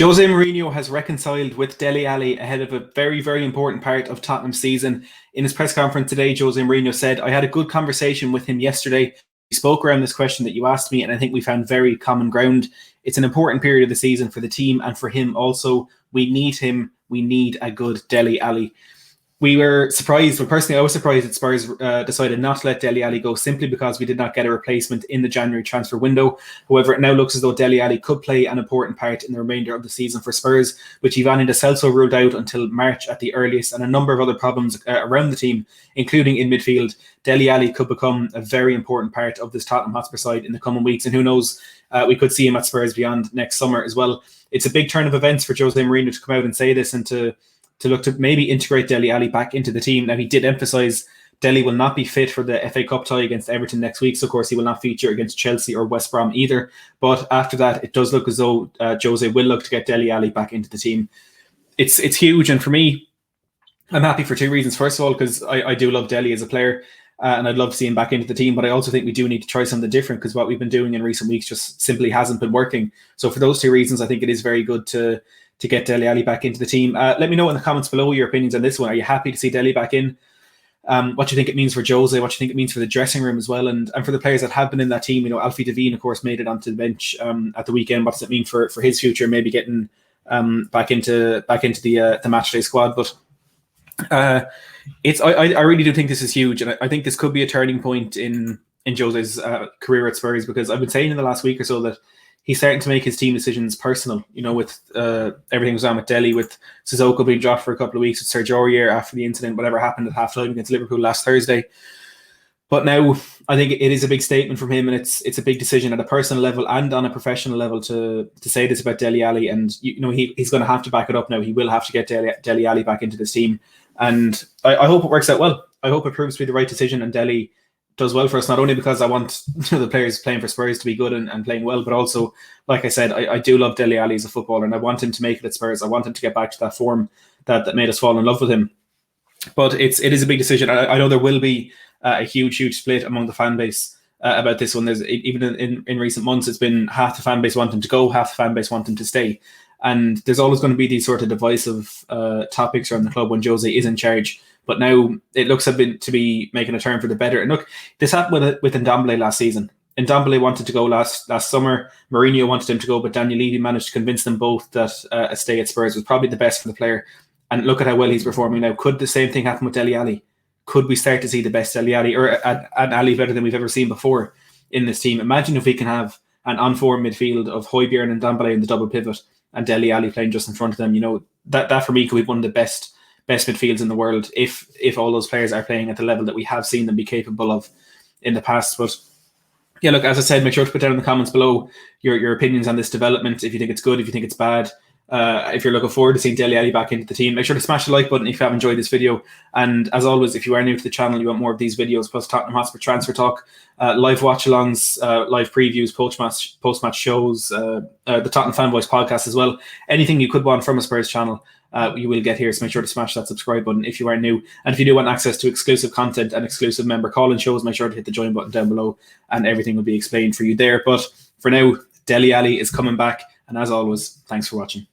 Jose Mourinho has reconciled with Dele Alli ahead of a very, very important part of Tottenham's season. In his press conference today, Jose Mourinho said, "I had a good conversation with him yesterday. We spoke around this question that you asked me, and I think we found very common ground. It's an important period of the season for the team and for him also. We need him. We need a good Dele Alli." We were surprised. Well, personally, I was surprised that Spurs decided not to let Dele Alli go simply because we did not get a replacement in the January transfer window. However, it now looks as though Dele Alli could play an important part in the remainder of the season for Spurs, which Iván Lo Celso ruled out until March at the earliest, and a number of other problems around the team, including in midfield. Dele Alli could become a very important part of this Tottenham Hotspur side in the coming weeks, and who knows, we could see him at Spurs beyond next summer as well. It's a big turn of events for Jose Mourinho to come out and say this and to look to maybe integrate Dele Alli back into the team. Now, he did emphasise Dele will not be fit for the FA Cup tie against Everton next week, so of course he will not feature against Chelsea or West Brom either. But after that, it does look as though Jose will look to get Dele Alli back into the team. It's huge, and for me, I'm happy for two reasons. First of all, because I do love Dele as a player, and I'd love to see him back into the team, but I also think we do need to try something different because what we've been doing in recent weeks just simply hasn't been working. So for those two reasons, I think it is very good to get Dele Alli back into the team. Let me know in the comments below your opinions on this one. Are you happy to see Dele back in? What do you think it means for Jose? What do you think it means for the dressing room as well? And for the players that have been in that team, Alfie Devine, of course, made it onto the bench at the weekend. What does it mean for his future? Maybe getting back into the matchday squad. But I really do think this is huge, and I think this could be a turning point in Jose's career at Spurs, because I've been saying in the last week or so that he's starting to make his team decisions personal, with everything was on with Dele, with Sissoko being dropped for a couple of weeks, with Sergio Aurier after the incident, whatever happened at half-time against Liverpool last Thursday. But now I think it is a big statement from him, and it's a big decision at a personal level and on a professional level to say this about Dele Alli. And he's going to have to back it up now. He will have to get Dele Alli back into this team, and I hope it works out well. I hope it proves to be the right decision, and Dele does well for us, not only because I want the players playing for Spurs to be good and playing well, but also, like I said, I do love Dele Alli as a footballer, and I want him to make it at Spurs. I want him to get back to that form that made us fall in love with him. But it is a big decision. I know there will be a huge split among the fan base about this one. There's even in recent months, it's been half the fan base want him to go, half the fan base want him to stay. And there's always going to be these sort of divisive topics around the club when Jose is in charge. But now it looks to be making a turn for the better. And look, this happened with Ndombele last season. Ndombele wanted to go last summer. Mourinho wanted him to go, but Daniel Levy managed to convince them both that a stay at Spurs was probably the best for the player. And look at how well he's performing now. Could the same thing happen with Dele Alli? Could we start to see the best Dele Alli, or an Alli better than we've ever seen before in this team? Imagine if we can have an on-form midfield of Højbjerg and Ndombele in the double pivot and Dele Alli playing just in front of them. That for me could be one of the best midfields in the world if all those players are playing at the level that we have seen them be capable of in the past. But yeah, look, as I said, make sure to put down in the comments below your opinions on this development. If you think it's good, if you think it's bad, if you're looking forward to seeing Dele Alli back into the team, make sure to smash the like button if you have enjoyed this video. And as always, if you are new to the channel, you want more of these videos plus Tottenham Hotspur transfer talk, live watch-alongs, live previews, post-match shows, the Tottenham Fan Voice podcast as well. Anything you could want from a Spurs channel, you will get here, so make sure to smash that subscribe button if you are new. And if you do want access to exclusive content and exclusive member call-in shows, make sure to hit the join button down below, and everything will be explained for you there. But for now, Dele Alli is coming back, and as always, thanks for watching.